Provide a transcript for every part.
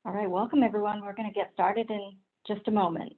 All right, welcome everyone. We're going to get started in just a moment.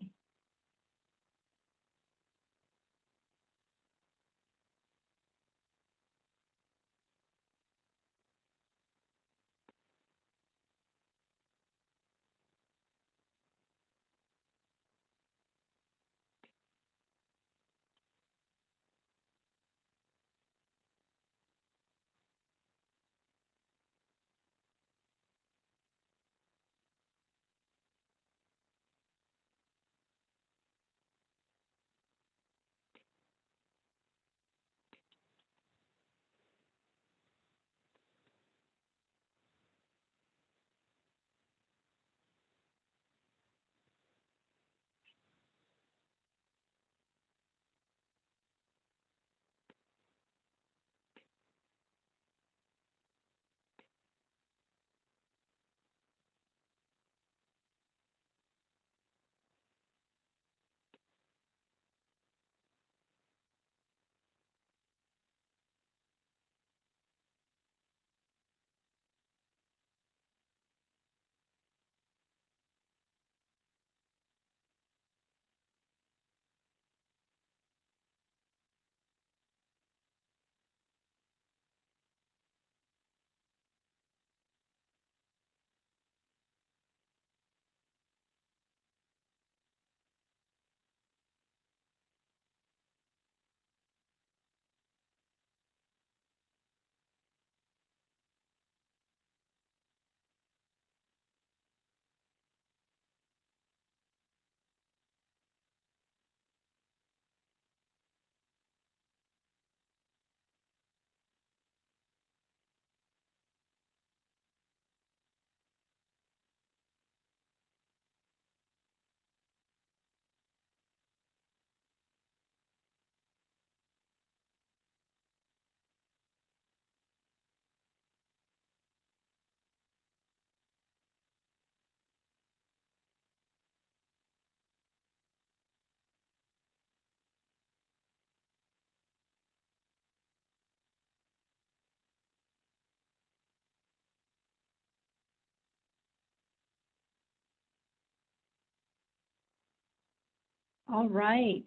All right.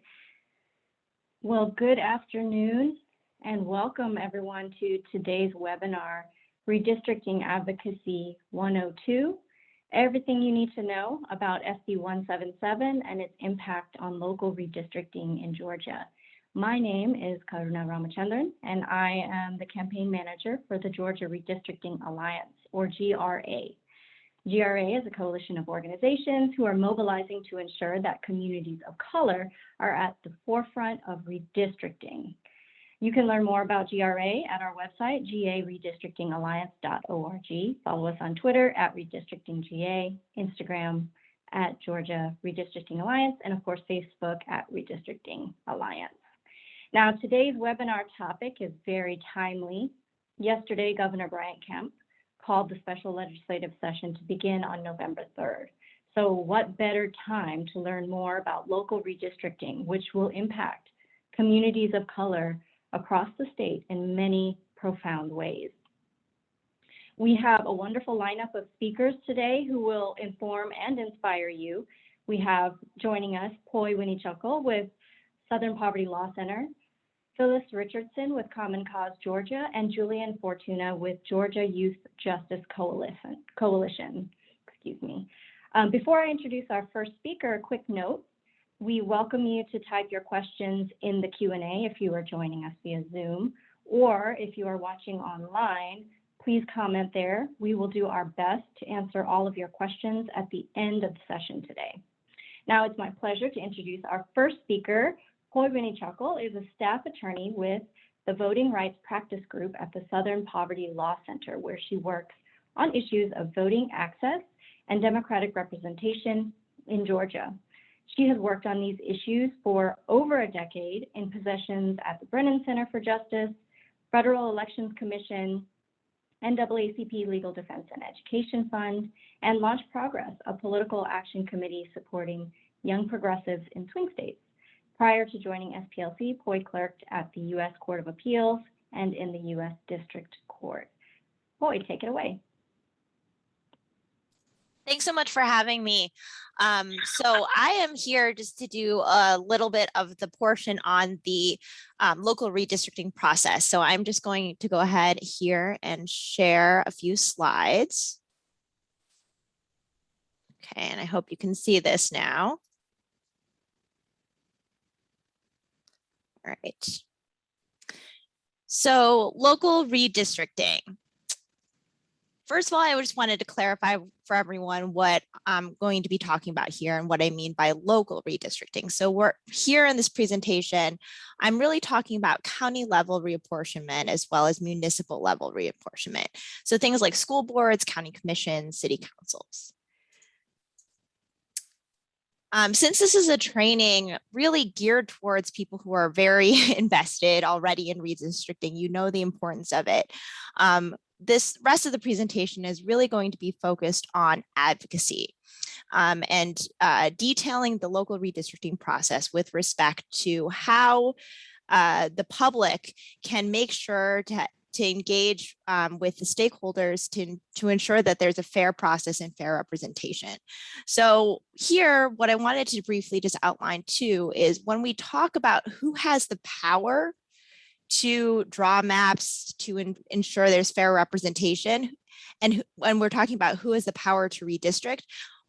Well, good afternoon and welcome everyone to today's webinar, Redistricting Advocacy 102, everything you need to know about SB 177 and its impact on local redistricting in Georgia. My name is Karuna Ramachandran, and I am the campaign manager for the Georgia Redistricting Alliance, or GRA. GRA is a coalition of organizations who are mobilizing to ensure that communities of color are at the forefront of redistricting. You can learn more about GRA at our website, garedistrictingalliance.org. Follow us on Twitter at redistrictingga, Instagram at Georgia Redistricting Alliance, and of course, Facebook at Redistricting Alliance. Now, today's webinar topic is very timely. Yesterday, Governor Brian Kemp called the special legislative session to begin on November 3rd. So what better time to learn more about local redistricting, which will impact communities of color across the state in many profound ways. We have a wonderful lineup of speakers today who will inform and inspire you. We have joining us Poi Winnie-Chuckle with Southern Poverty Law Center, Phyllis Richardson with Common Cause Georgia, and Julian Fortuna with Georgia Youth Justice Coalition. Before I introduce our first speaker, a quick note. We welcome you to type your questions in the Q&A if you are joining us via Zoom, or if you are watching online, please comment there. We will do our best to answer all of your questions at the end of the session today. Now it's my pleasure to introduce our first speaker. Poi Winnie-Chuckle is a staff attorney with the Voting Rights Practice Group at the Southern Poverty Law Center, where she works on issues of voting access and democratic representation in Georgia. She has worked on these issues for over a decade in positions at the Brennan Center for Justice, Federal Elections Commission, NAACP Legal Defense and Education Fund, and Launch Progress, a political action committee supporting young progressives in swing states. Prior to joining SPLC, Poi clerked at the U.S. Court of Appeals and in the U.S. District Court. Poi, take it away. Thanks so much for having me. So I am here just to do a little bit of the portion on the local redistricting process. So I'm just going to go ahead here and share a few slides. Okay, and I hope you can see this now. All right. So local redistricting. First of all, I just wanted to clarify for everyone what I'm going to be talking about here and what I mean by local redistricting. So we're here in this presentation, I'm really talking about county level reapportionment as well as municipal level reapportionment. So things like school boards, county commissions, city councils. Since this is a training really geared towards people who are very invested already in redistricting, you know the importance of it. This rest of the presentation is really going to be focused on advocacy and detailing the local redistricting process with respect to how the public can make sure to engage with the stakeholders to ensure that there's a fair process and fair representation. So here, what I wanted to briefly just outline too is when we talk about who has the power to draw maps to ensure there's fair representation, and when we're talking about who has the power to redistrict,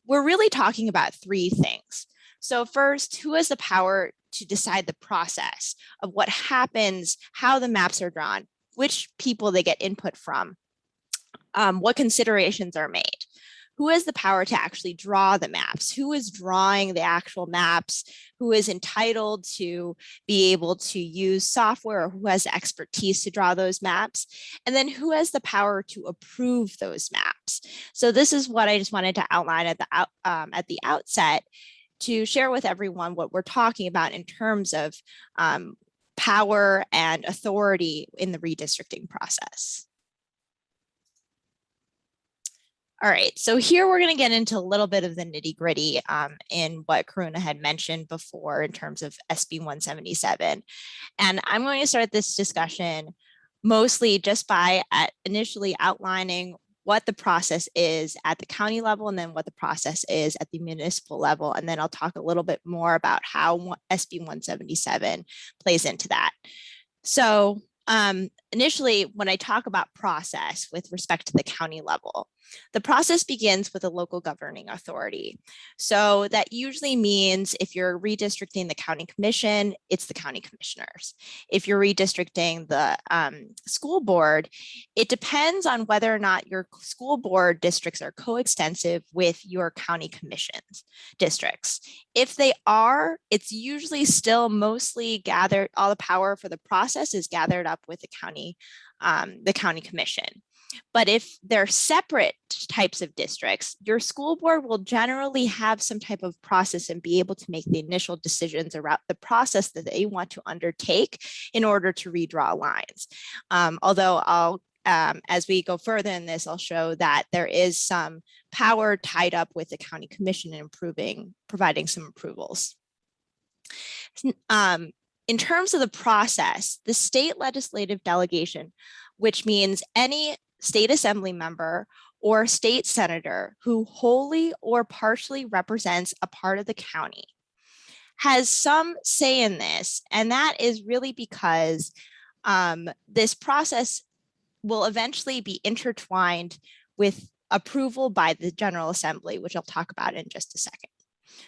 we're really talking about three things. So first, who has the power to decide the process of what happens, how the maps are drawn, which people they get input from, what considerations are made. Who has the power to actually draw the maps? Who is drawing the actual maps? Who is entitled to be able to use software, or who has the expertise to draw those maps? And then who has the power to approve those maps? So this is what I just wanted to outline at the outset to share with everyone what we're talking about in terms of power and authority in the redistricting process. All right, so here we're going to get into a little bit of the nitty gritty in what Karuna had mentioned before in terms of SB 177. And I'm going to start this discussion mostly just by initially outlining what the process is at the county level and then what the process is at the municipal level. And then I'll talk a little bit more about how SB 177 plays into that. So initially, when I talk about process with respect to the county level, the process begins with a local governing authority. So that usually means if you're redistricting the county commission, it's the county commissioners. If you're redistricting the school board, it depends on whether or not your school board districts are coextensive with your county commission's districts. If they are, it's usually still mostly gathered, all the power for the process is gathered up with the county commission. But if they're separate types of districts, your school board will generally have some type of process and be able to make the initial decisions around the process that they want to undertake in order to redraw lines. Although I'll, as we go further in this, I'll show that there is some power tied up with the county commission in providing some approvals. In terms of the process, the state legislative delegation, which means any state assembly member or state senator who wholly or partially represents a part of the county, has some say in this. And that is really because this process will eventually be intertwined with approval by the General Assembly, which I'll talk about in just a second.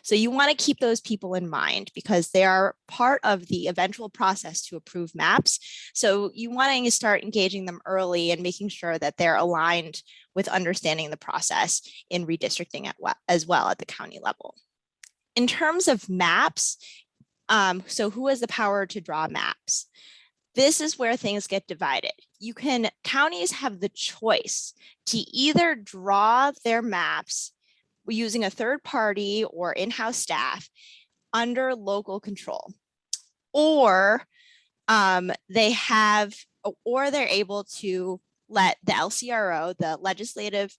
So you want to keep those people in mind because they are part of the eventual process to approve maps. So you want to start engaging them early and making sure that they're aligned with understanding the process in redistricting as well at the county level. In terms of maps, so who has the power to draw maps? This is where things get divided. Counties have the choice to either draw their maps using a third party or in-house staff under local control, or they're able to let the LCRO, the Legislative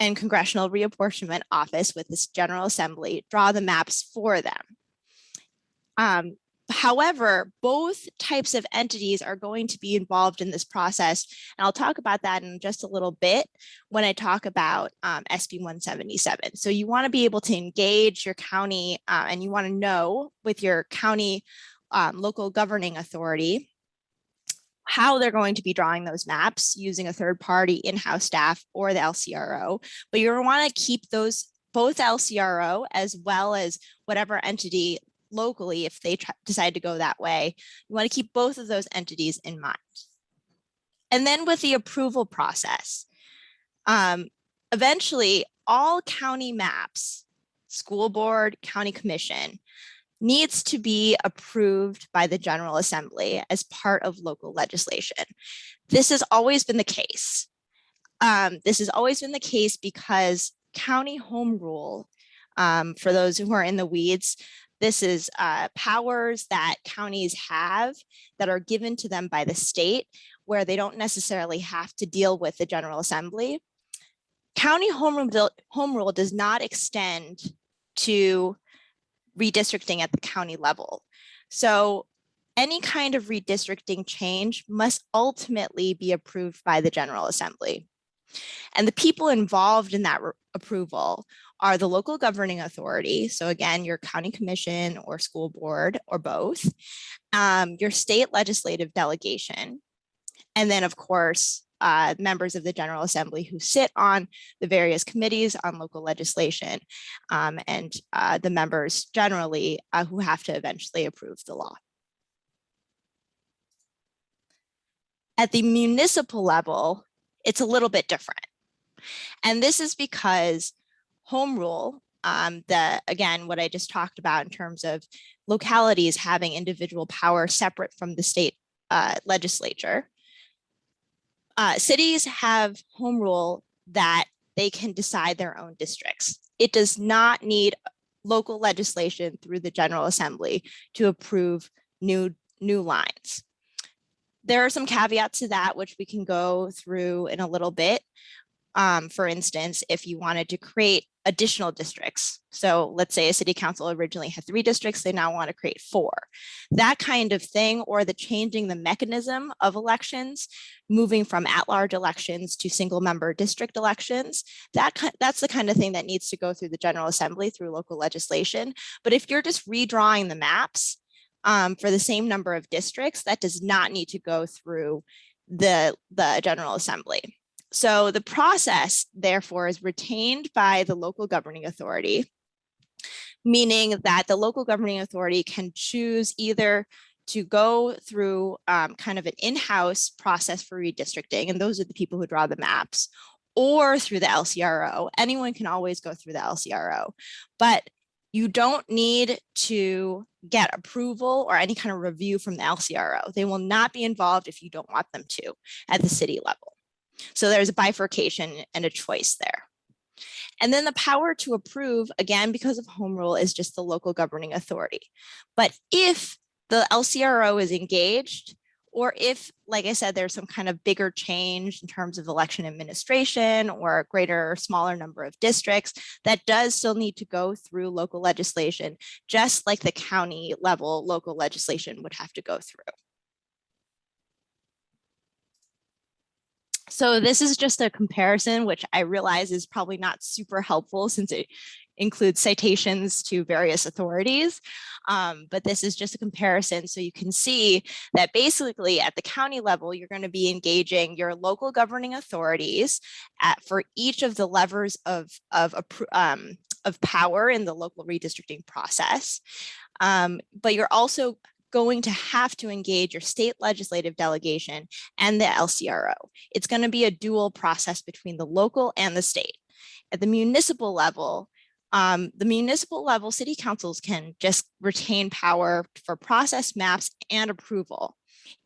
and Congressional Reapportionment Office with this General Assembly, draw the maps for them. However, both types of entities are going to be involved in this process. And I'll talk about that in just a little bit when I talk about SB 177. So you want to be able to engage your county and you want to know with your county local governing authority how they're going to be drawing those maps using a third party in-house staff or the LCRO. But you want to keep those both LCRO as well as whatever entity locally, if they decide to go that way, you want to keep both of those entities in mind. And then with the approval process, eventually all county maps, school board, county commission, needs to be approved by the General Assembly as part of local legislation. This has always been the case. This has always been the case because county home rule, for those who are in the weeds, this is powers that counties have that are given to them by the state where they don't necessarily have to deal with the General Assembly. County home rule does not extend to redistricting at the county level. So any kind of redistricting change must ultimately be approved by the General Assembly. And the people involved in that approval are the local governing authority. So again, your county commission or school board or both, your state legislative delegation, and then of course, members of the General Assembly who sit on the various committees on local legislation, and the members generally who have to eventually approve the law. At the municipal level, it's a little bit different. And this is because home rule, again, what I just talked about in terms of localities having individual power separate from the state legislature, cities have home rule that they can decide their own districts. It does not need local legislation through the General Assembly to approve new lines. There are some caveats to that, which we can go through in a little bit. For instance, if you wanted to create additional districts. So let's say a city council originally had 3 districts, they now want to create 4. That kind of thing, or the changing the mechanism of elections, moving from at-large elections to single-member district elections, that's the kind of thing that needs to go through the General Assembly through local legislation. But if you're just redrawing the maps for the same number of districts, that does not need to go through the General Assembly. So the process, therefore, is retained by the local governing authority, meaning that the local governing authority can choose either to go through kind of an in-house process for redistricting, and those are the people who draw the maps, or through the LCRO. Anyone can always go through the LCRO, but you don't need to get approval or any kind of review from the LCRO. They will not be involved if you don't want them to at the city level. So there's a bifurcation and a choice there. And then the power to approve, again, because of home rule, is just the local governing authority. But if the LCRO is engaged, or if, like I said, there's some kind of bigger change in terms of election administration or a greater or smaller number of districts, that does still need to go through local legislation, just like the county level local legislation would have to go through. So this is just a comparison, which I realize is probably not super helpful since it includes citations to various authorities. But this is just a comparison. So you can see that basically at the county level, you're going to be engaging your local governing authorities for each of the levers of power in the local redistricting process. But you're also going to have to engage your state legislative delegation and the LCRO. It's going to be a dual process between the local and the state. At the municipal level, city councils can just retain power for process maps and approval.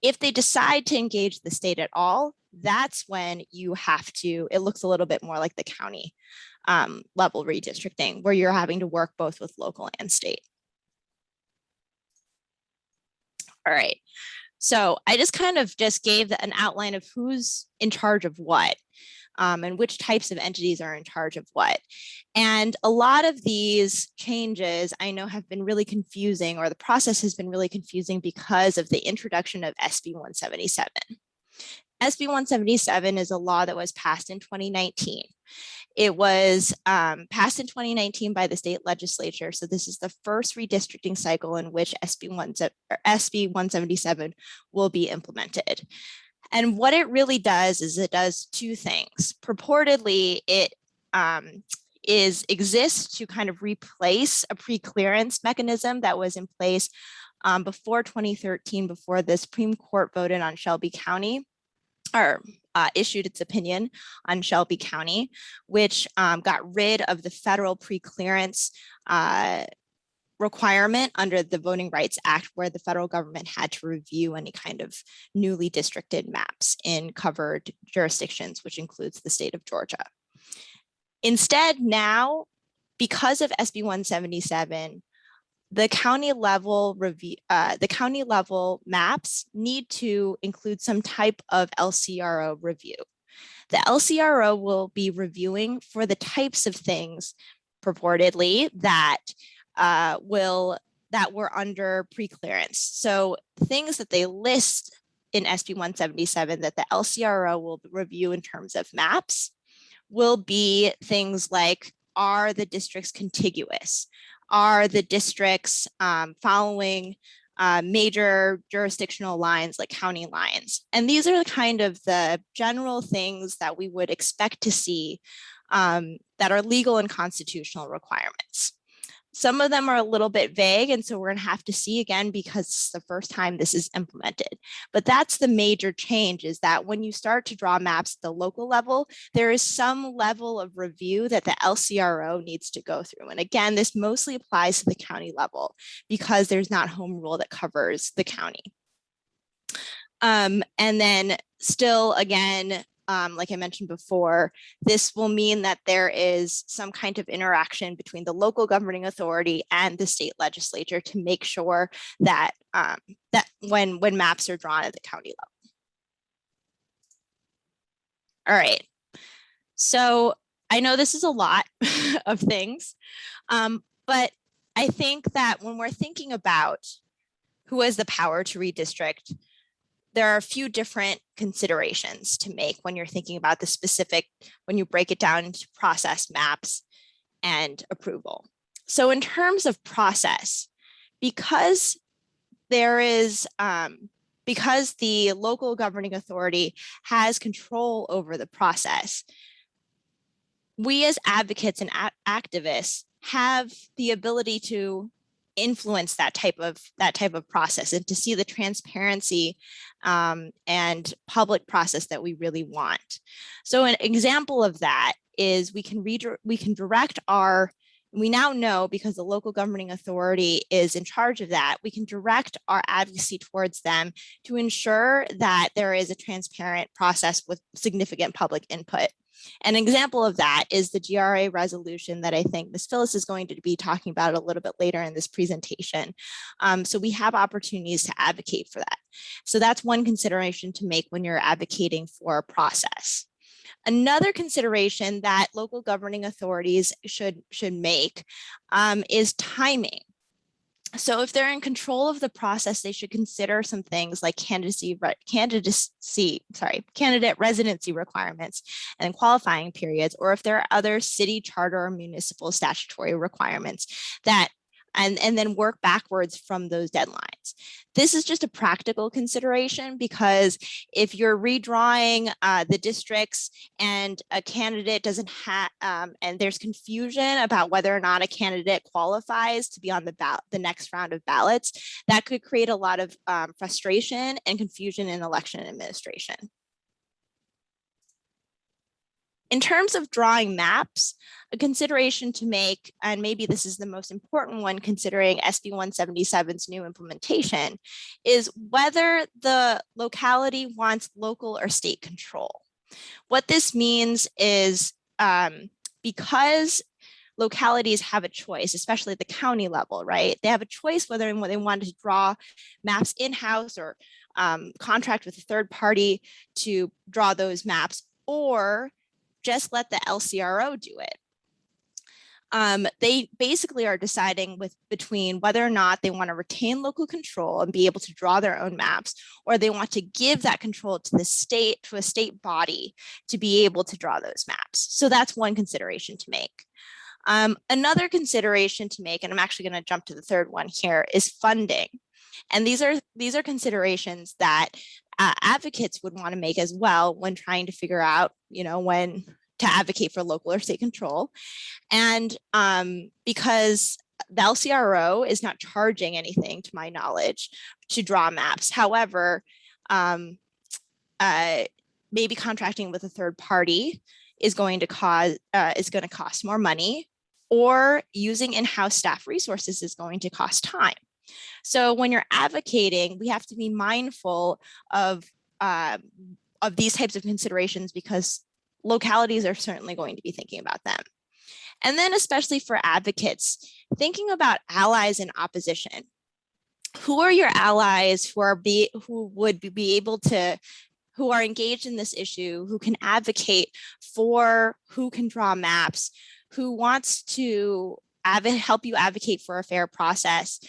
If they decide to engage the state at all, that's when you have to, it looks a little bit more like the county level redistricting, where you're having to work both with local and state. All right, so I just kind of gave an outline of who's in charge of what. and which types of entities are in charge of what. And a lot of these changes I know have been really confusing, or the process has been really confusing because of the introduction of SB 177. SB 177 is a law that was passed in 2019. It was passed in 2019 by the state legislature. So this is the first redistricting cycle in which SB 177 will be implemented. And what it really does is it does two things. Purportedly, it exists to kind of replace a pre-clearance mechanism that was in place before 2013, before the Supreme Court voted on Shelby County, or issued its opinion on Shelby County, which got rid of the federal pre-clearance requirement under the Voting Rights Act, where the federal government had to review any kind of newly districted maps in covered jurisdictions, which includes the state of Georgia. Instead, now, because of SB 177, the county level review, the county level maps need to include some type of LCRO review. The LCRO will be reviewing for the types of things purportedly that were under pre-clearance. So things that they list in SB 177 that the LCRO will review in terms of maps will be things like, are the districts contiguous? Are the districts following major jurisdictional lines like county lines? And these are kind of the general things that we would expect to see that are legal and constitutional requirements. Some of them are a little bit vague, and so we're going to have to see again because it's the first time this is implemented. But that's the major change, is that when you start to draw maps at the local level, there is some level of review that the LCRO needs to go through. And again, this mostly applies to the county level because there's not home rule that covers the county. And then still, again, like I mentioned before, this will mean that there is some kind of interaction between the local governing authority and the state legislature to make sure that that when maps are drawn at the county level. All right, so I know this is a lot of things, but I think that when we're thinking about who has the power to redistrict, there are a few different considerations to make when you're thinking about the specific, when you break it down into process, maps, and approval. So in terms of process, because there is, because the local governing authority has control over the process, we as advocates and activists have the ability to influence that type of process and to see the transparency and public process that we really want. So an example of that is we can direct our, we now know, because the local governing authority is in charge of that, we can direct our advocacy towards them to ensure that there is a transparent process with significant public input. An example of that is the GRA resolution that I think Ms. Phyllis is going to be talking about a little bit later in this presentation. So we have opportunities to advocate for that. So that's one consideration to make when you're advocating for a process. Another consideration that local governing authorities should make is timing. So if they're in control of the process, they should consider some things like candidate residency requirements and qualifying periods, or if there are other city charter or municipal statutory requirements that, and then work backwards from those deadlines. This is just a practical consideration because if you're redrawing the districts and a candidate doesn't have, and there's confusion about whether or not a candidate qualifies to be on the next round of ballots, that could create a lot of frustration and confusion in election administration. In terms of drawing maps, a consideration to make, and maybe this is the most important one considering SB 177's new implementation, is whether the locality wants local or state control. What this means is because localities have a choice, especially at the county level, right? They have a choice whether they want to draw maps in-house or contract with a third party to draw those maps, or just let the LCRO do it. They basically are deciding between whether or not they want to retain local control and be able to draw their own maps, or they want to give that control to the state, to a state body, to be able to draw those maps. So that's one consideration to make. Another consideration to make, and I'm actually going to jump to the third one here, is funding. And these are considerations that advocates would want to make as well when trying to figure out, when to advocate for local or state control. And because the LCRO is not charging anything, to my knowledge, to draw maps. However, maybe contracting with a third party is going to cost more money, or using in-house staff resources is going to cost time. So when you're advocating, we have to be mindful of these types of considerations, because localities are certainly going to be thinking about them. And then especially for advocates, thinking about allies in opposition. Who are your allies who are engaged in this issue, who can advocate for who can draw maps, who wants to help you advocate for a fair process?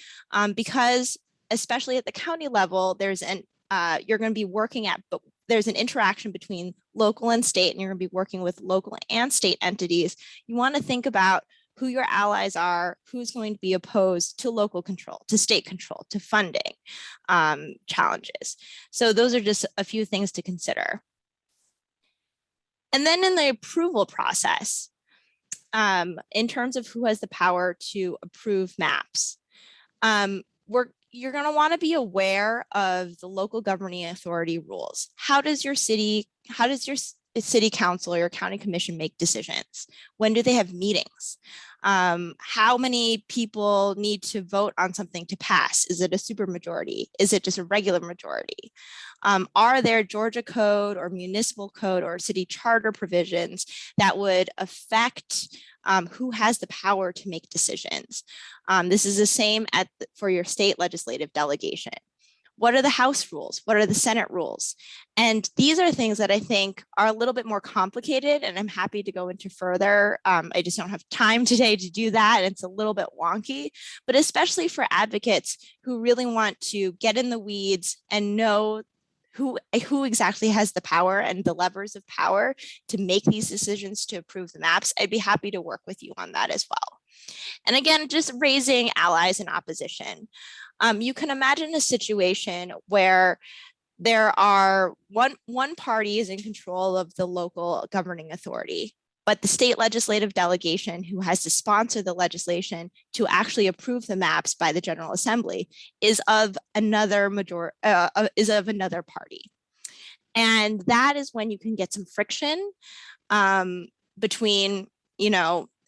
Because especially at the county level, there's you're going to be working at, but there's an interaction between local and state, and you're going to be working with local and state entities. You want to think about who your allies are, who's going to be opposed to local control, to state control, to funding challenges. So those are just a few things to consider. And then in the approval process, in terms of who has the power to approve maps, you're going to want to be aware of the local governing authority rules. How does your city council or your county commission make decisions? When do they have meetings? How many people need to vote on something to pass? Is it a supermajority? Is it just a regular majority? Are there Georgia code or municipal code or city charter provisions that would affect who has the power to make decisions? This is the same for your state legislative delegation. What are the House rules? What are the Senate rules? And these are things that I think are a little bit more complicated, and I'm happy to go into further. I just don't have time today to do that. It's a little bit wonky, but especially for advocates who really want to get in the weeds and know who exactly has the power and the levers of power to make these decisions to approve the maps, I'd be happy to work with you on that as well. And again, just raising allies in opposition. You can imagine a situation where there are one party is in control of the local governing authority, but the state legislative delegation who has to sponsor the legislation to actually approve the maps by the General Assembly is of another party. And that is when you can get some friction between,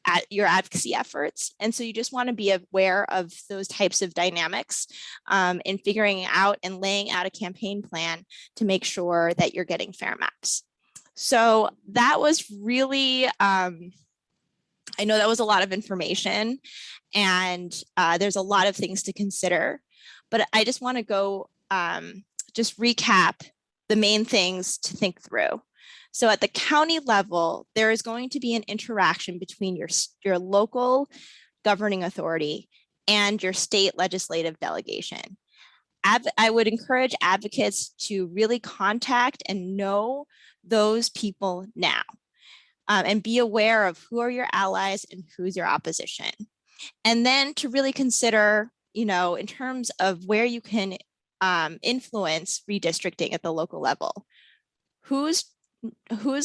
at your advocacy efforts. And so you just want to be aware of those types of dynamics in figuring out and laying out a campaign plan to make sure that you're getting fair maps. So that was really, I know that was a lot of information, and there's a lot of things to consider, but I just want to go just recap the main things to think through. So at the county level, there is going to be an interaction between your local governing authority and your state legislative delegation. I would encourage advocates to really contact and know those people now, and be aware of who are your allies and who's your opposition. And then to really consider, in terms of where you can influence redistricting at the local level, who's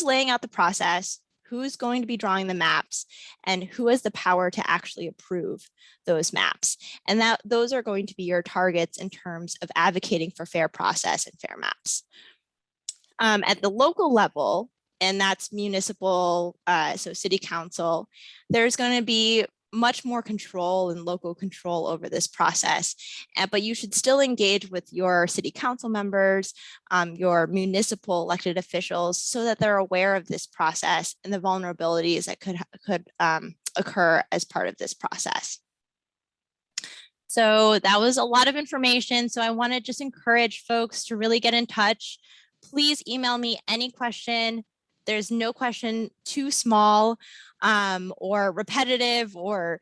laying out the process, who's going to be drawing the maps, and who has the power to actually approve those maps. And those are going to be your targets in terms of advocating for fair process and fair maps. At the local level, and that's municipal, so city council, there's going to be much more control and local control over this process, but you should still engage with your city council members, your municipal elected officials, so that they're aware of this process and the vulnerabilities that could occur as part of this process. So that was a lot of information. So I want to just encourage folks to really get in touch. Please email me any question. There's no question too small or repetitive or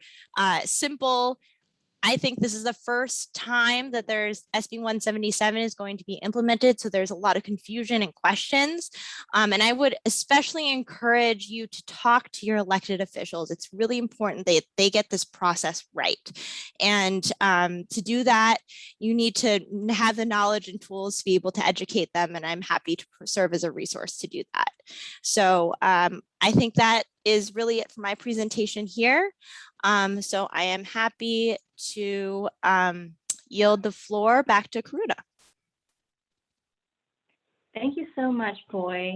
simple. I think this is the first time that there's SB 177 is going to be implemented. So there's a lot of confusion and questions. And I would especially encourage you to talk to your elected officials. It's really important that they get this process right. And to do that, you need to have the knowledge and tools to be able to educate them. And I'm happy to serve as a resource to do that. So I think that is really it for my presentation here. So I am happy to yield the floor back to Karuta. Thank you so much, Poi.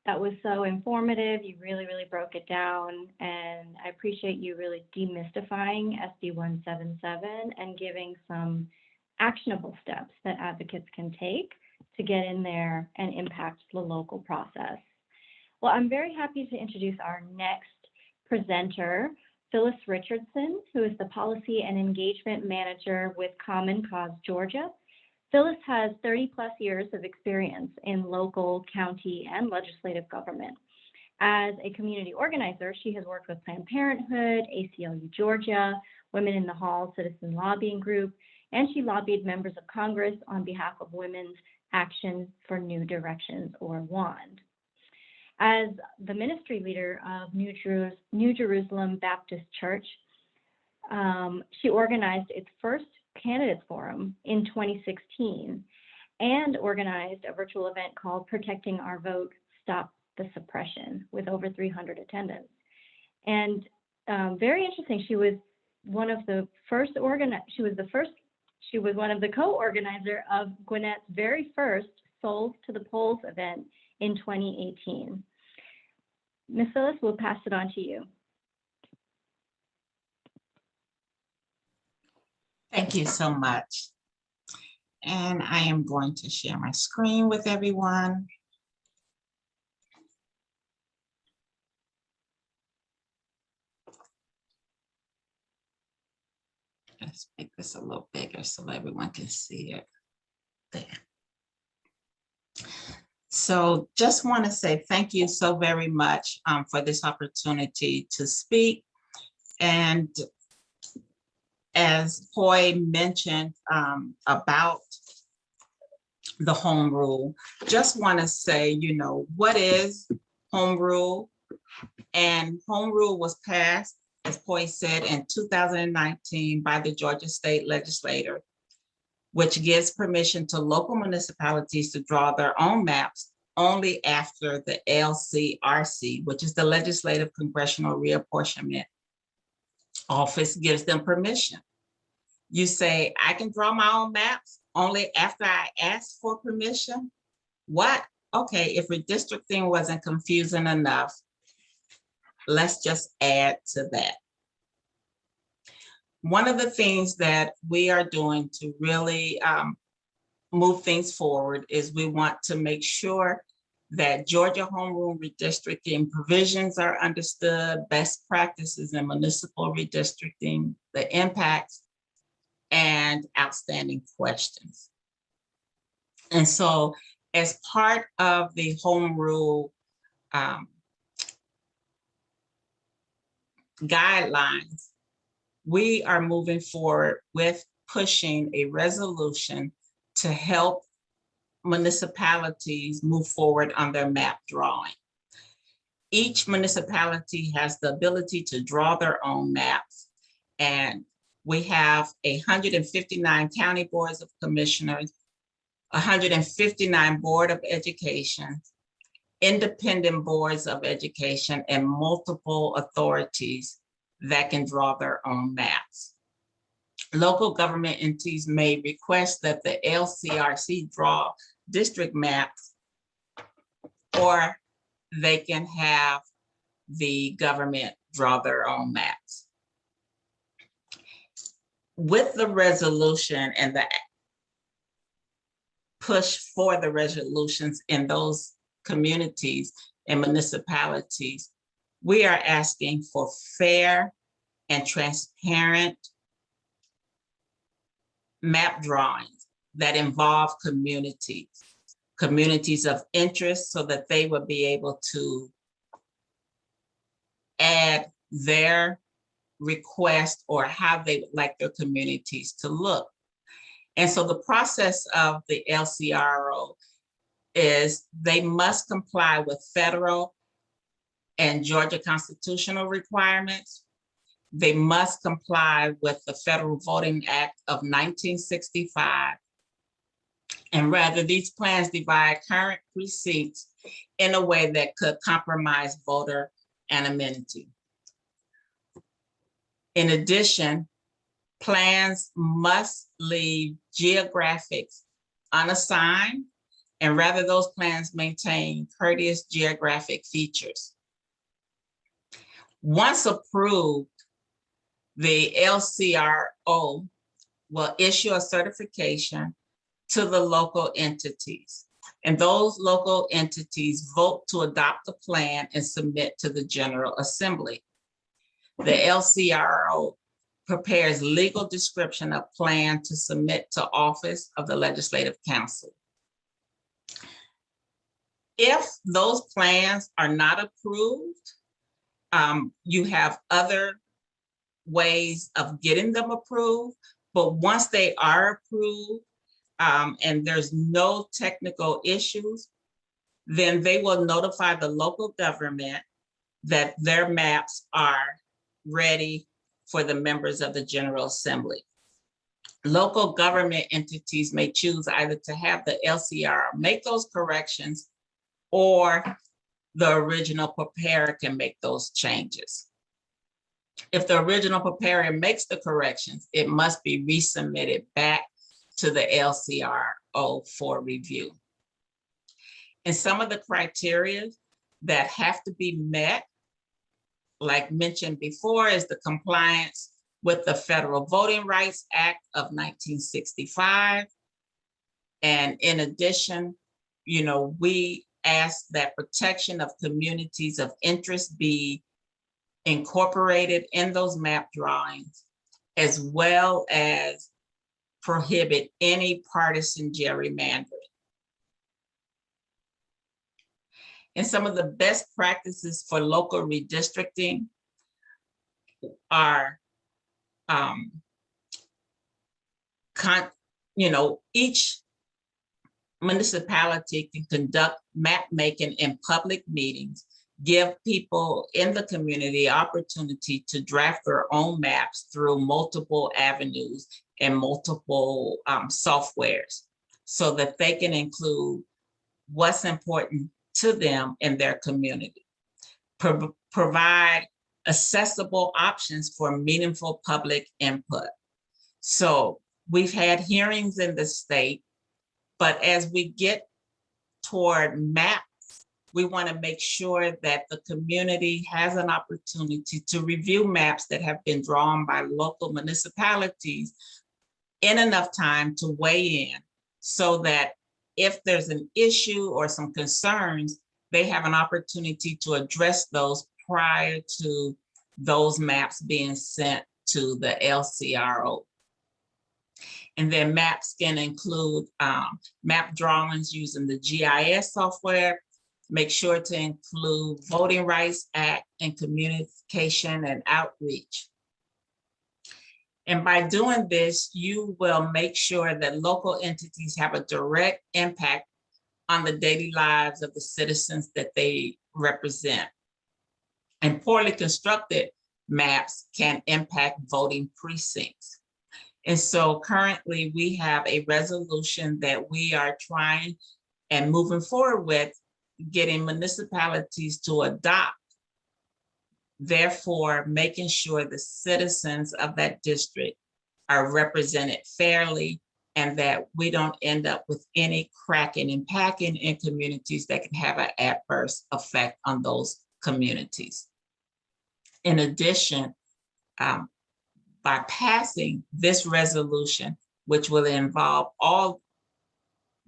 That was so informative. You really, really broke it down. And I appreciate you really demystifying SB 177 and giving some actionable steps that advocates can take to get in there and impact the local process. Well, I'm very happy to introduce our next presenter, Phyllis Richardson, who is the Policy and Engagement Manager with Common Cause Georgia. Phyllis has 30+ years of experience in local, county, and legislative government. As a community organizer, she has worked with Planned Parenthood, ACLU Georgia, Women in the Hall Citizen Lobbying Group, and she lobbied members of Congress on behalf of Women's Action for New Directions, or WAND. As the ministry leader of New Jerusalem Baptist Church, she organized its first candidates forum in 2016 and organized a virtual event called Protecting Our Vote, Stop the Suppression, with over 300 attendants. And very interesting, she was one of the co-organizer of Gwinnett's very first Souls to the Polls event in 2018. Ms. Phyllis, we'll pass it on to you. Thank you so much. And I am going to share my screen with everyone. Let's make this a little bigger so everyone can see it there. So just want to say thank you so very much for this opportunity to speak. And as Poi mentioned about the home rule, just want to say, you know, what is home rule? And home rule was passed, as Poi said, in 2019 by the Georgia State Legislature, which gives permission to local municipalities to draw their own maps only after the LCRC, which is the Legislative Congressional Reapportionment Office, gives them permission. You say, I can draw my own maps only after I ask for permission? What? Okay, if redistricting wasn't confusing enough, let's just add to that. One of the things that we are doing to really move things forward is we want to make sure that Georgia home rule redistricting provisions are understood, best practices in municipal redistricting, the impacts, and outstanding questions. And so as part of the home rule guidelines, we are moving forward with pushing a resolution to help municipalities move forward on their map drawing. Each municipality has the ability to draw their own maps, and we have 159 county boards of commissioners, 159 board of education, independent boards of education, and multiple authorities that can draw their own maps. Local government entities may request that the LCRC draw district maps, or they can have the government draw their own maps. With the resolution and the push for the resolutions in those communities and municipalities, we are asking for fair and transparent map drawings that involve communities of interest, so that they would be able to add their request or how they would like their communities to look. And so the process of the LCRO is they must comply with federal and Georgia constitutional requirements. They must comply with the Federal Voting Act of 1965. And rather, these plans divide current precincts in a way that could compromise voter anonymity. In addition, plans must leave geographics unassigned, and rather those plans maintain courteous geographic features. Once approved, the LCRO will issue a certification to the local entities, and those local entities vote to adopt the plan and submit to the General Assembly. The LCRO prepares legal description of plan to submit to office of the Legislative Council. If those plans are not approved, you have other ways of getting them approved, but once they are approved and there's no technical issues, then they will notify the local government that their maps are ready for the members of the General Assembly. Local government entities may choose either to have the LCR make those corrections, or the original preparer can make those changes. If the original preparer makes the corrections, it must be resubmitted back to the LCRO for review. And some of the criteria that have to be met, like mentioned before, is the compliance with the Federal Voting Rights Act of 1965. And in addition, we ask that protection of communities of interest be incorporated in those map drawings, as well as prohibit any partisan gerrymandering. And some of the best practices for local redistricting are, each municipality can conduct map making in public meetings, give people in the community opportunity to draft their own maps through multiple avenues and multiple softwares, so that they can include what's important to them in their community. Provide accessible options for meaningful public input. So we've had hearings in the state, but as we get toward maps, we want to make sure that the community has an opportunity to review maps that have been drawn by local municipalities in enough time to weigh in, so that if there's an issue or some concerns, they have an opportunity to address those prior to those maps being sent to the LCRO. And then maps can include map drawings using the GIS software. Make sure to include Voting Rights Act and communication and outreach. And by doing this, you will make sure that local entities have a direct impact on the daily lives of the citizens that they represent. And poorly constructed maps can impact voting precincts. And so currently we have a resolution that we are trying and moving forward with, getting municipalities to adopt, therefore making sure the citizens of that district are represented fairly, and that we don't end up with any cracking and packing in communities that can have an adverse effect on those communities. In addition, by passing this resolution, which will involve all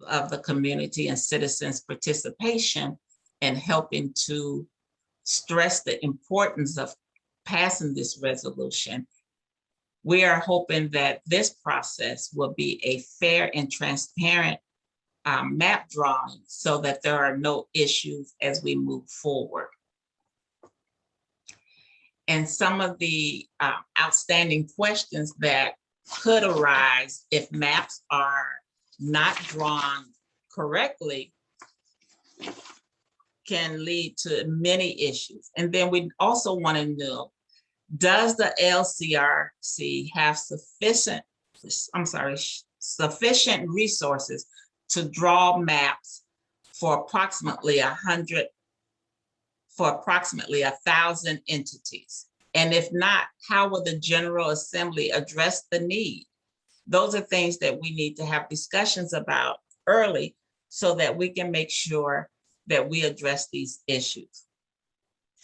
of the community and citizens' participation in helping to stress the importance of passing this resolution, we are hoping that this process will be a fair and transparent map drawing, so that there are no issues as we move forward. and some of the outstanding questions that could arise if maps are not drawn correctly can lead to many issues. And then we also want to know, does the LCRC have sufficient resources to draw maps for approximately 1,000 entities? And if not, how will the General Assembly address the need? Those are things that we need to have discussions about early so that we can make sure that we address these issues.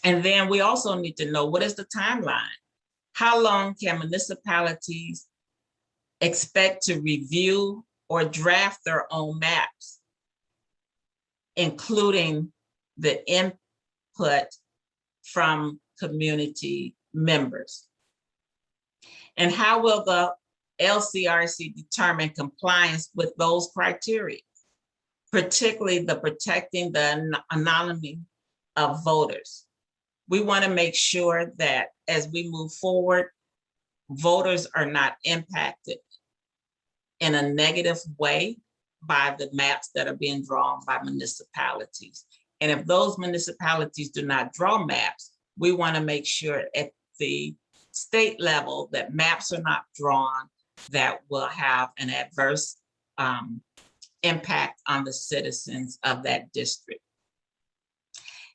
And then we also need to know, what is the timeline? How long can municipalities expect to review or draft their own maps, including the input from community members? And how will the LCRC determine compliance with those criteria, particularly the protecting the anonymity of voters? We want to make sure that as we move forward, voters are not impacted in a negative way by the maps that are being drawn by municipalities. And if those municipalities do not draw maps, we want to make sure at the state level that maps are not drawn that will have an adverse impact on the citizens of that district.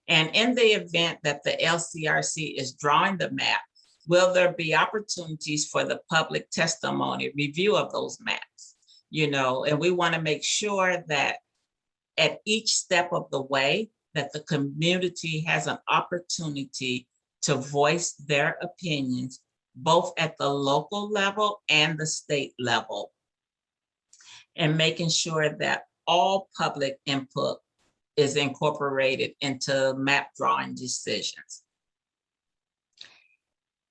And in the event that the LCRC is drawing the map, will there be opportunities for the public testimony review of those maps? And we want to make sure that at each step of the way, that the community has an opportunity to voice their opinions, both at the local level and the state level, and making sure that all public input is incorporated into map drawing decisions.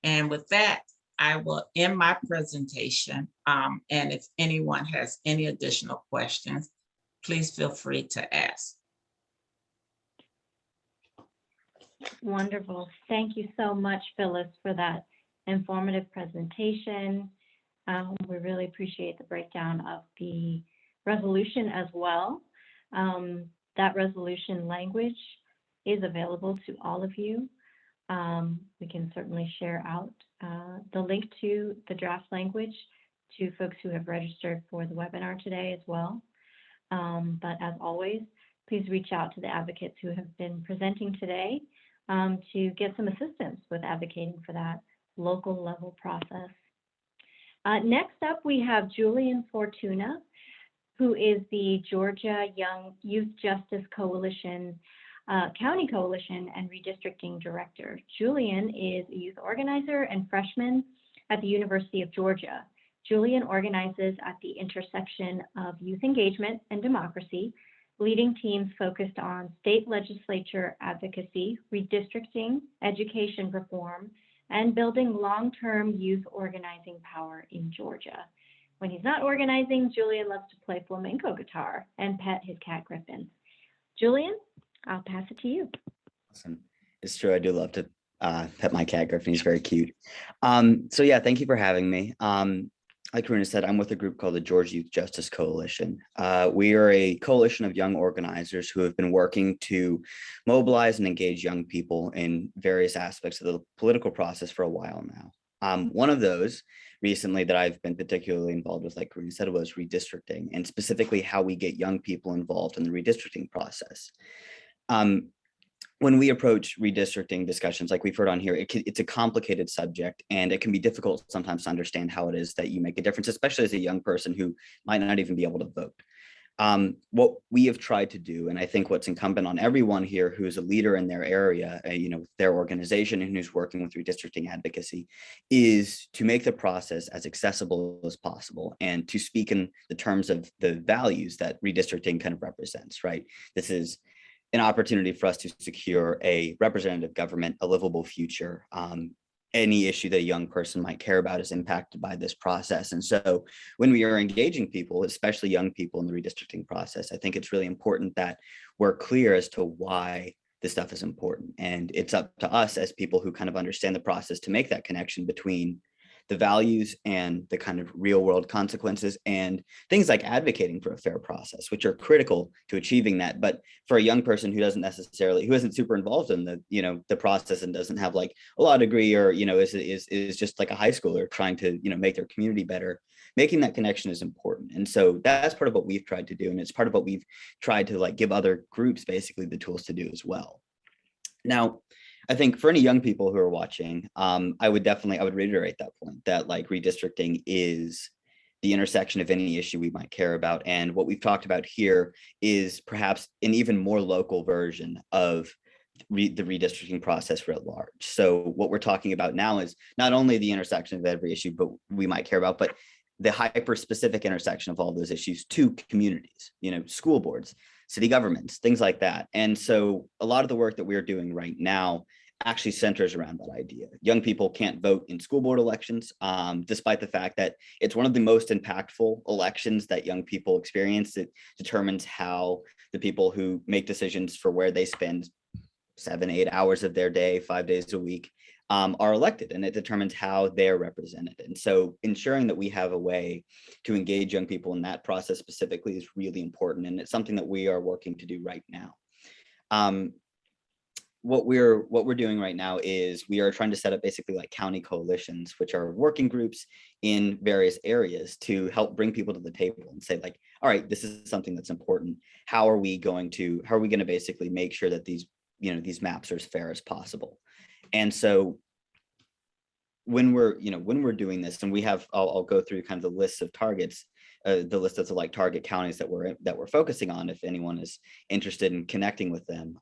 And with that, I will end my presentation. And if anyone has any additional questions, please feel free to ask. Wonderful. Thank you so much, Phyllis, for that informative presentation. We really appreciate the breakdown of the resolution as well. That resolution language is available to all of you. We can certainly share out the link to the draft language to folks who have registered for the webinar today as well. But as always, please reach out to the advocates who have been presenting today to get some assistance with advocating for that local level process. Next up, we have Julian Fortuna, who is the Georgia Young Youth Justice Coalition, County Coalition and Redistricting Director. Julian is a youth organizer and freshman at the University of Georgia. Julian organizes at the intersection of youth engagement and democracy, leading teams focused on state legislature advocacy, redistricting, education reform, and building long-term youth organizing power in Georgia. When he's not organizing, Julian loves to play flamenco guitar and pet his cat Griffin. Julian, I'll pass it to you. Awesome. It's true. I do love to pet my cat Griffin. He's very cute. So yeah, thank you for having me. Like Karuna said, I'm with a group called the Georgia Youth Justice Coalition. We are a coalition of young organizers who have been working to mobilize and engage young people in various aspects of the political process for a while now. One of those recently that I've been particularly involved with, like Karuna said, was redistricting, and specifically how we get young people involved in the redistricting process. When we approach redistricting discussions, like we've heard on here, it's a complicated subject, and it can be difficult sometimes to understand how it is that you make a difference, especially as a young person who might not even be able to vote. What we have tried to do, and I think what's incumbent on everyone here who is a leader in their area, their organization and who's working with redistricting advocacy, is to make the process as accessible as possible and to speak in the terms of the values that redistricting kind of represents, right? This is an opportunity for us to secure a representative government, a livable future. Any issue that a young person might care about is impacted by this process. And so when we are engaging people, especially young people in the redistricting process, I think it's really important that we're clear as to why this stuff is important. And it's up to us as people who kind of understand the process to make that connection between the values and the kind of real world consequences and things like advocating for a fair process, which are critical to achieving that. But for a young person who isn't super involved in the process and doesn't have like a law degree, or, is just like a high schooler trying to, make their community better, making that connection is important. And so that's part of what we've tried to do. And it's part of what we've tried to like give other groups basically the tools to do as well. Now, I think for any young people who are watching, I would reiterate that point that like redistricting is the intersection of any issue we might care about. And what we've talked about here is perhaps an even more local version of the redistricting process writ large. So what we're talking about now is not only the intersection of every issue, but we might care about, but the hyper specific intersection of all those issues to communities, school boards, city governments, things like that. And so a lot of the work that we're doing right now actually centers around that idea. Young people can't vote in school board elections, despite the fact that it's one of the most impactful elections that young people experience. It determines how the people who make decisions for where they spend 7-8 hours of their day, 5 days a week, are elected, and it determines how they're represented. And so ensuring that we have a way to engage young people in that process specifically is really important. And it's something that we are working to do right now. What we're doing right now is we are trying to set up basically like county coalitions, which are working groups in various areas to help bring people to the table and say like, all right, this is something that's important. How are we going to basically make sure that these maps are as fair as possible? And so when we're doing this, and I'll go through kind of the list of targets, the list of like target counties that we're focusing on, if anyone is interested in connecting with them.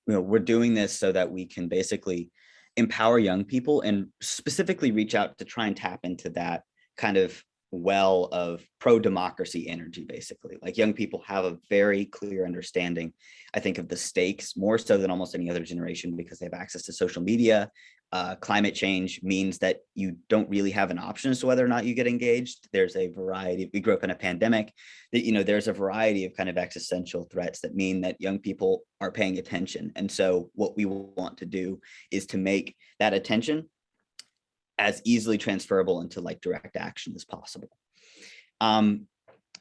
We're doing this so that we can basically empower young people and specifically reach out to try and tap into that kind of well of pro-democracy energy. Basically, like young people have a very clear understanding, I think, of the stakes more so than almost any other generation, because they have access to social media. Climate change means that you don't really have an option as to whether or not you get engaged. There's a variety. We grew up in a pandemic. That there's a variety of kind of existential threats that mean that young people are paying attention. And so what we want to do is to make that attention as easily transferable into like direct action as possible.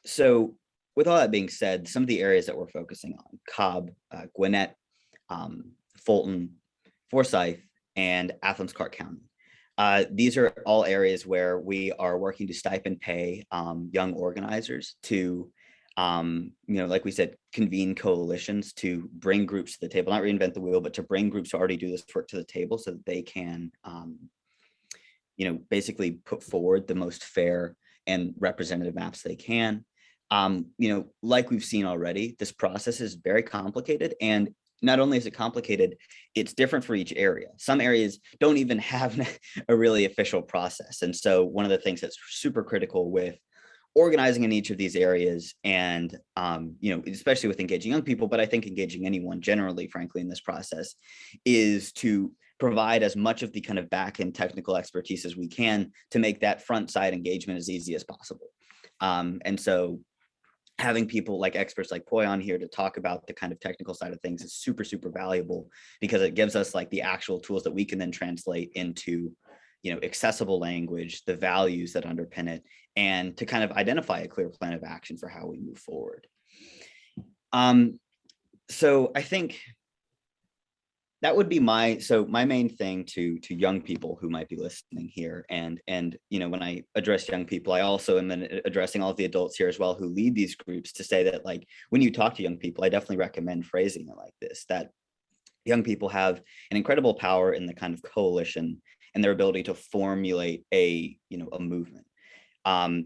So with all that being said, some of the areas that we're focusing on: Cobb, Gwinnett, Fulton, Forsyth, and Athens-Clarke County. These are all areas where we are working to stipend pay young organizers to, like we said, convene coalitions to bring groups to the table, not reinvent the wheel, but to bring groups who already do this work to the table so that they can, basically put forward the most fair and representative maps they can. Like we've seen already, this process is very complicated, and not only is it complicated, it's different for each area. Some areas don't even have a really official process. And so one of the things that's super critical with organizing in each of these areas, and especially with engaging young people, but I think engaging anyone generally, frankly, in this process, is to provide as much of the kind of back end technical expertise as we can to make that front side engagement as easy as possible. And so having people like experts like Poi on here to talk about the kind of technical side of things is super, super valuable, because it gives us like the actual tools that we can then translate into, accessible language, the values that underpin it, and to kind of identify a clear plan of action for how we move forward. So I think that would be my main thing to young people who might be listening here. And when I address young people, I also am then addressing all of the adults here as well who lead these groups, to say that like when you talk to young people, I definitely recommend phrasing it like this: that young people have an incredible power in the kind of coalition and their ability to formulate a movement.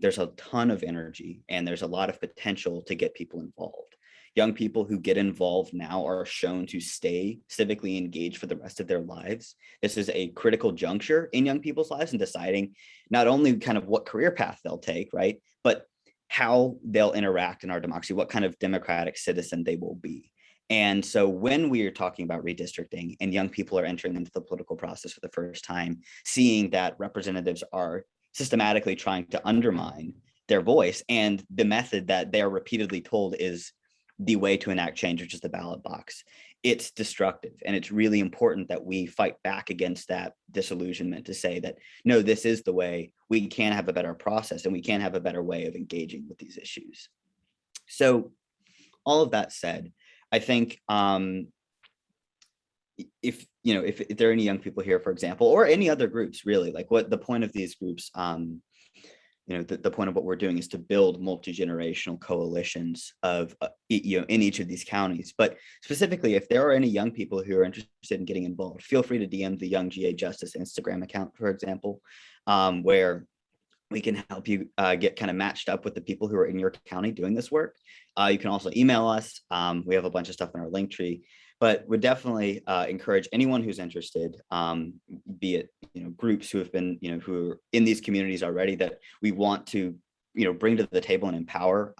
There's a ton of energy and there's a lot of potential to get people involved. Young people who get involved now are shown to stay civically engaged for the rest of their lives. This is a critical juncture in young people's lives in deciding not only kind of what career path they'll take, right, but how they'll interact in our democracy, what kind of democratic citizen they will be. And so when we are talking about redistricting and young people are entering into the political process for the first time, seeing that representatives are systematically trying to undermine their voice, and the method that they are repeatedly told is the way to enact change, which is the ballot box. It's destructive, and it's really important that we fight back against that disillusionment to say that, no, this is the way. We can have a better process, and we can have a better way of engaging with these issues. So all of that said, I think if there are any young people here, for example, or any other groups, really, like what the point of these groups, the point of what we're doing is to build multi-generational coalitions of, in each of these counties. But specifically, if there are any young people who are interested in getting involved, feel free to DM the Young GA Justice Instagram account, for example, where we can help you get kind of matched up with the people who are in your county doing this work. You can also email us. We have a bunch of stuff in our link tree, but would definitely encourage anyone who's interested, be it groups who have been who are in these communities already that we want to bring to the table and empower,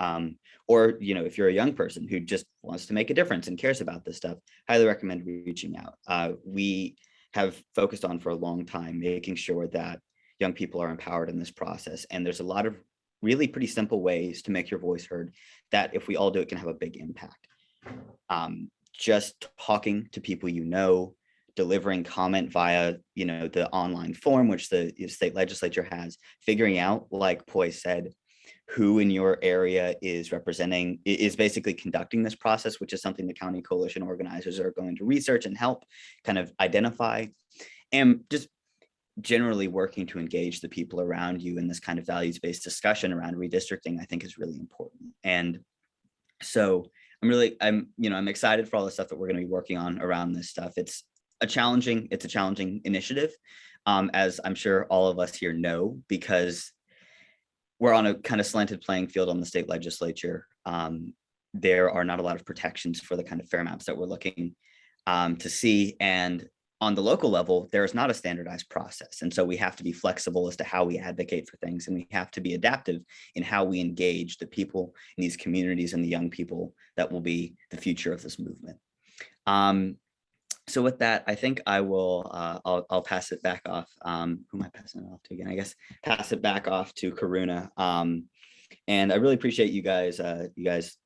or if you're a young person who just wants to make a difference and cares about this stuff, highly recommend reaching out. We have focused on for a long time making sure that young people are empowered in this process, and there's a lot of really pretty simple ways to make your voice heard that, if we all do it, can have a big impact. Just talking to people, delivering comment via the online form which the state legislature has, figuring out, like Poi said, who in your area is basically conducting this process, which is something the county coalition organizers are going to research and help kind of identify, and just generally working to engage the people around you in this kind of values-based discussion around redistricting, I think is really important. And so I'm excited for all the stuff that we're going to be working on around this stuff. It's a challenging initiative, as I'm sure all of us here know, because we're on a kind of slanted playing field on the state legislature. There are not a lot of protections for the kind of fair maps that we're looking to see. And on the local level, there is not a standardized process. And so we have to be flexible as to how we advocate for things. And we have to be adaptive in how we engage the people in these communities and the young people that will be the future of this movement. So with that, I think I will, I'll pass it back off. Who am I passing it off to again? I guess pass it back off to Karuna. And I really appreciate you guys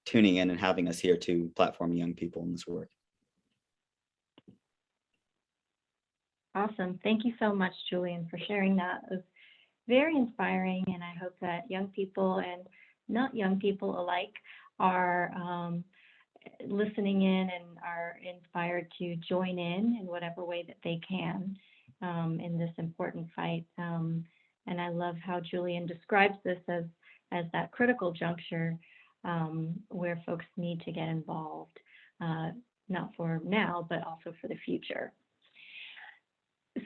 tuning in and having us here to platform young people in this work. Awesome. Thank you so much, Julian, for sharing that. It was very inspiring, and I hope that young people and not young people alike are listening in and are inspired to join in whatever way that they can in this important fight. And I love how Julian describes this as that critical juncture where folks need to get involved, not for now, but also for the future.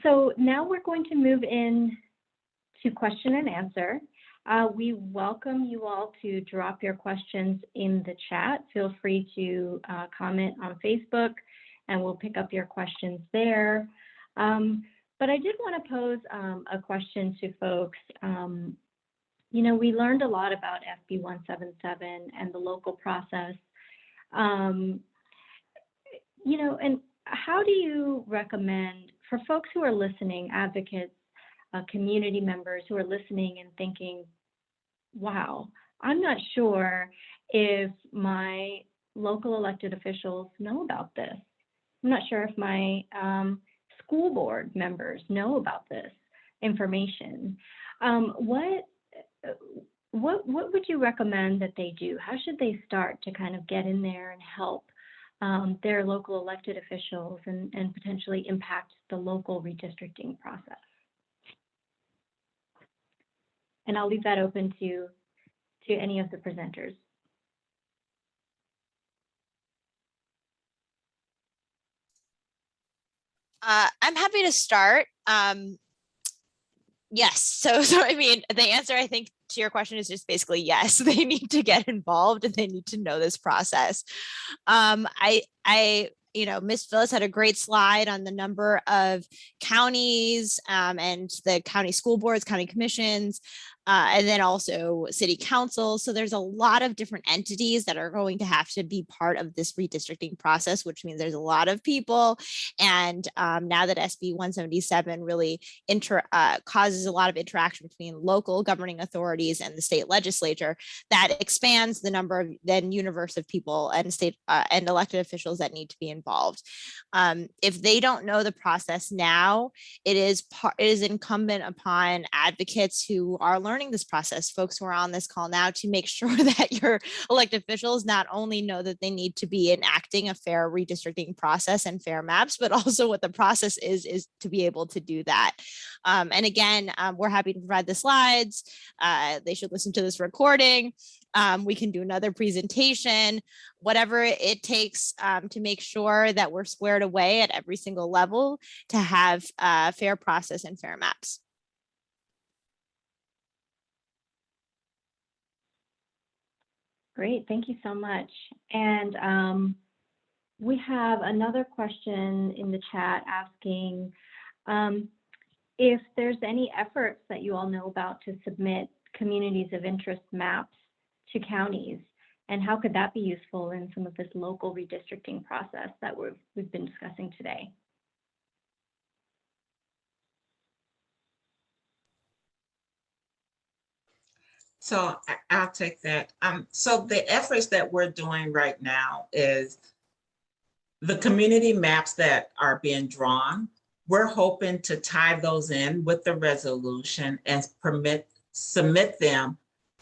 So now we're going to move in to question and answer. We welcome you all to drop your questions in the chat. Feel free to comment on Facebook, and we'll pick up your questions there. But I did want to pose a question to folks. We learned a lot about SB 177 and the local process. And how do you recommend, for folks who are listening, advocates, community members who are listening and thinking, wow, I'm not sure if my local elected officials know about this. I'm not sure if my school board members know about this information. What would you recommend that they do? How should they start to kind of get in there and help their local elected officials and potentially impact the local redistricting process? And I'll leave that open to any of the presenters. I'm happy to start. Yes. So I mean, the answer, I think, to your question is just basically yes. They need to get involved and they need to know this process. Ms. Phyllis had a great slide on the number of counties and the county school boards, county commissions and then also city council. So there's a lot of different entities that are going to have to be part of this redistricting process, which means there's a lot of people. And now that SB 177 really causes a lot of interaction between local governing authorities and the state legislature, that expands the number of universe of people and state and elected officials that need to be involved. If they don't know the process now, it is incumbent upon advocates who are learning this process, folks who are on this call now, to make sure that your elected officials not only know that they need to be enacting a fair redistricting process and fair maps, but also what the process is to be able to do that. And again, we're happy to provide the slides. They should listen to this recording. We can do another presentation, whatever it takes to make sure that we're squared away at every single level to have a fair process and fair maps. Great, thank you so much. And we have another question in the chat asking if there's any efforts that you all know about to submit communities of interest maps to counties, and how could that be useful in some of this local redistricting process that we've been discussing today? So I'll take that. So the efforts that we're doing right now is the community maps that are being drawn. We're hoping to tie those in with the resolution and submit them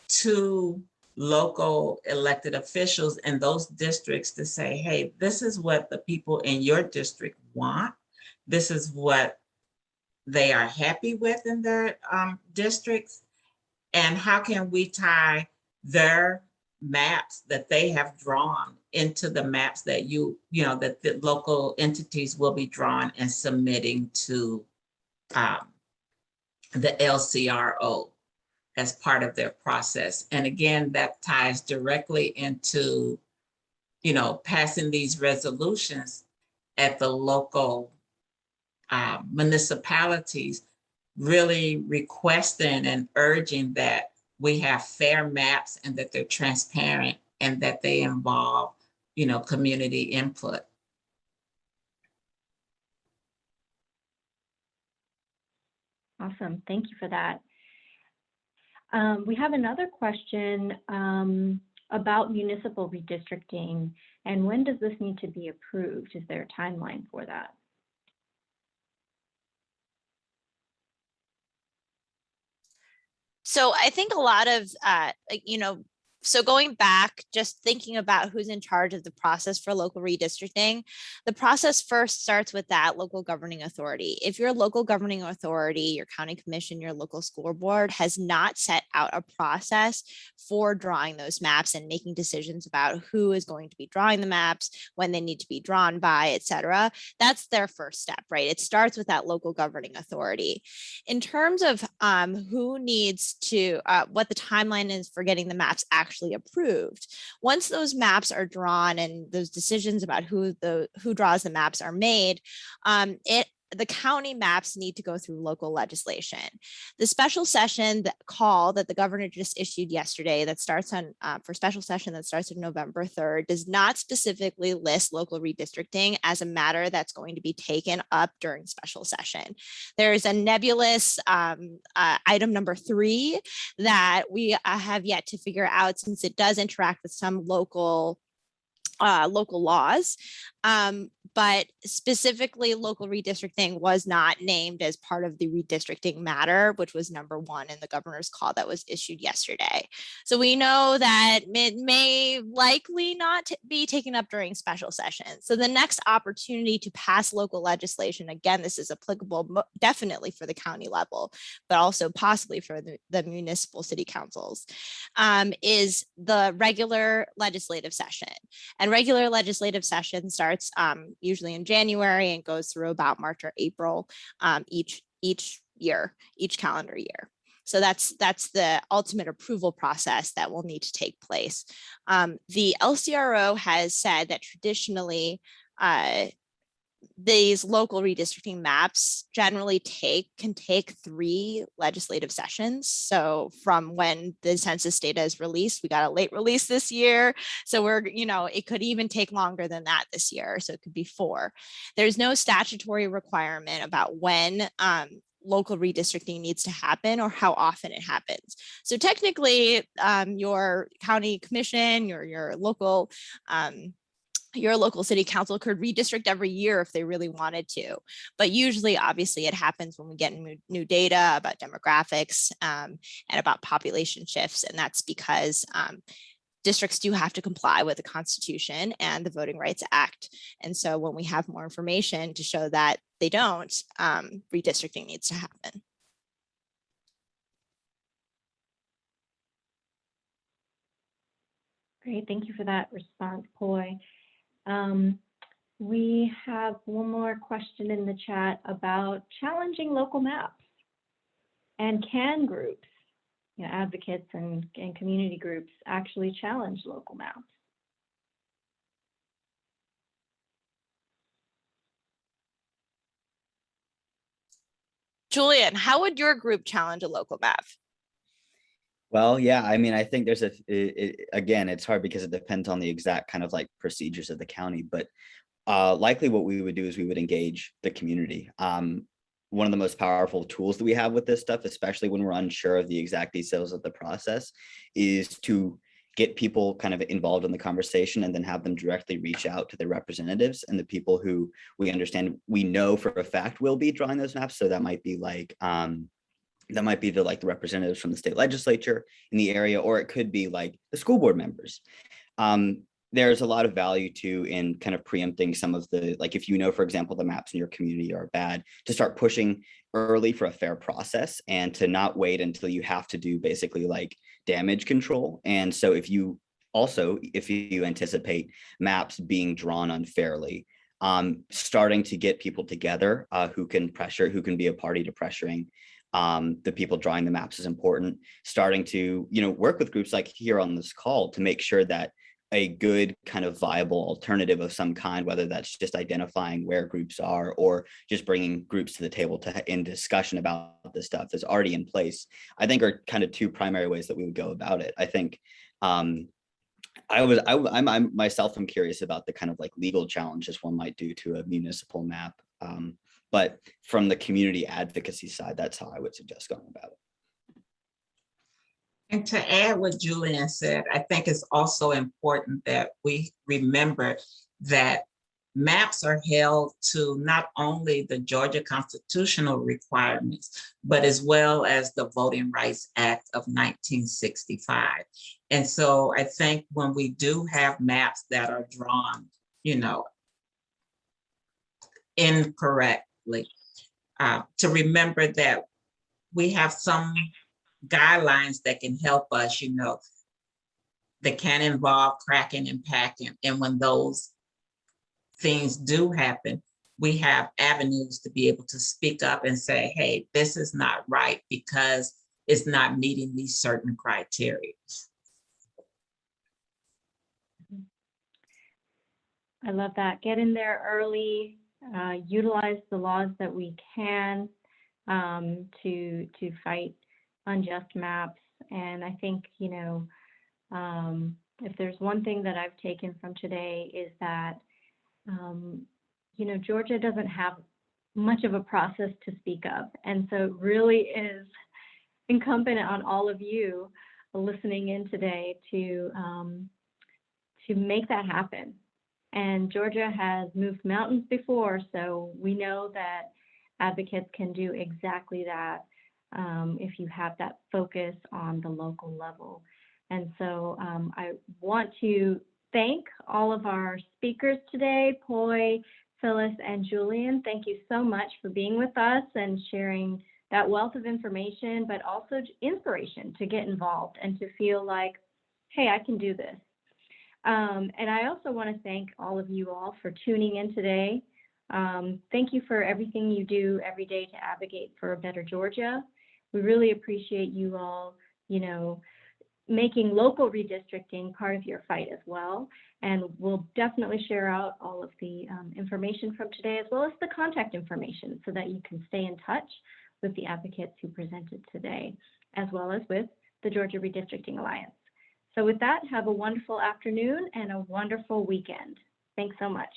to local elected officials in those districts to say, hey, this is what the people in your district want. This is what they are happy with in their districts. And how can we tie their maps that they have drawn into the maps that that the local entities will be drawing and submitting to the LCRO as part of their process. And again, that ties directly into, passing these resolutions at the local municipalities, really requesting and urging that we have fair maps and that they're transparent and that they involve, community input. Awesome, thank you for that. We have another question about municipal redistricting, and when does this need to be approved? Is there a timeline for that? So I think a lot of, so going back, just thinking about who's in charge of the process for local redistricting, the process first starts with that local governing authority. If your local governing authority, your county commission, your local school board has not set out a process for drawing those maps and making decisions about who is going to be drawing the maps, when they need to be drawn by, et cetera, that's their first step, right? It starts with that local governing authority. In terms of who needs to, what the timeline is for getting the maps actually approved. Once those maps are drawn and those decisions about who draws the maps are made, the county maps need to go through local legislation. The special session call that the governor just issued yesterday that starts on for special session that starts on November 3rd does not specifically list local redistricting as a matter that's going to be taken up during special session. There's a nebulous item number 3 that we have yet to figure out, since it does interact with some local laws. But specifically local redistricting was not named as part of the redistricting matter, which was number 1 in the governor's call that was issued yesterday. So we know that it may likely not be taken up during special session. So the next opportunity to pass local legislation, again, this is applicable definitely for the county level, but also possibly for the municipal city councils, is the regular legislative session. And regular legislative session starts usually in January and goes through about March or April each calendar year. So that's the ultimate approval process that will need to take place. The LCRO has said that traditionally these local redistricting maps generally can take 3 legislative sessions. So from when the census data is released, we got a late release this year. So it could even take longer than that this year. So it could be 4. There's no statutory requirement about when local redistricting needs to happen or how often it happens. So technically, your county commission, your local city council could redistrict every year if they really wanted to. But usually, obviously, it happens when we get new data about demographics and about population shifts. And that's because districts do have to comply with the Constitution and the Voting Rights Act. And so when we have more information to show that they don't, redistricting needs to happen. Great, thank you for that response, Poi. We have one more question in the chat about challenging local maps. And can groups, advocates and community groups actually challenge local maps? Julian, how would your group challenge a local map? Well, yeah, I mean, I think there's again, it's hard because it depends on the exact kind of like procedures of the county, but likely what we would do is we would engage the community. One of the most powerful tools that we have with this stuff, especially when we're unsure of the exact details of the process, is to get people kind of involved in the conversation and then have them directly reach out to their representatives and the people who we know for a fact will be drawing those maps. So that might be like the representatives from the state legislature in the area, or it could be like the school board members. There's a lot of value to in kind of preempting some of the, like, if for example, the maps in your community are bad, to start pushing early for a fair process and to not wait until you have to do basically like damage control. And so if you anticipate maps being drawn unfairly, starting to get people together who can be a party to pressuring the people drawing the maps is important. Starting to, work with groups like here on this call to make sure that a good kind of viable alternative of some kind, whether that's just identifying where groups are or just bringing groups to the table in discussion about this stuff, is already in place, I think are kind of 2 primary ways that we would go about it. I think I'm myself, I'm curious about the kind of like legal challenges one might do to a municipal map. But from the community advocacy side, that's how I would suggest going about it. And to add what Julian said, I think it's also important that we remember that maps are held to not only the Georgia constitutional requirements, but as well as the Voting Rights Act of 1965. And so I think when we do have maps that are drawn, incorrectly, to remember that we have some guidelines that can help us, that can involve cracking and packing. And when those things do happen, we have avenues to be able to speak up and say, hey, this is not right because it's not meeting these certain criteria. I love that. Get in there early, utilize the laws that we can to fight unjust maps. And I think, if there's one thing that I've taken from today is that, Georgia doesn't have much of a process to speak of. And so it really is incumbent on all of you listening in today to make that happen. And Georgia has moved mountains before, so we know that advocates can do exactly that if you have that focus on the local level. And so I want to thank all of our speakers today, Poi, Phyllis, and Julian. Thank you so much for being with us and sharing that wealth of information, but also inspiration to get involved and to feel like, hey, I can do this. And I also want to thank all of you all for tuning in today. Thank you for everything you do every day to advocate for a better Georgia. We really appreciate you all, making local redistricting part of your fight as well. And we'll definitely share out all of the information from today, as well as the contact information, so that you can stay in touch with the advocates who presented today, as well as with the Georgia Redistricting Alliance. So with that, have a wonderful afternoon and a wonderful weekend. Thanks so much.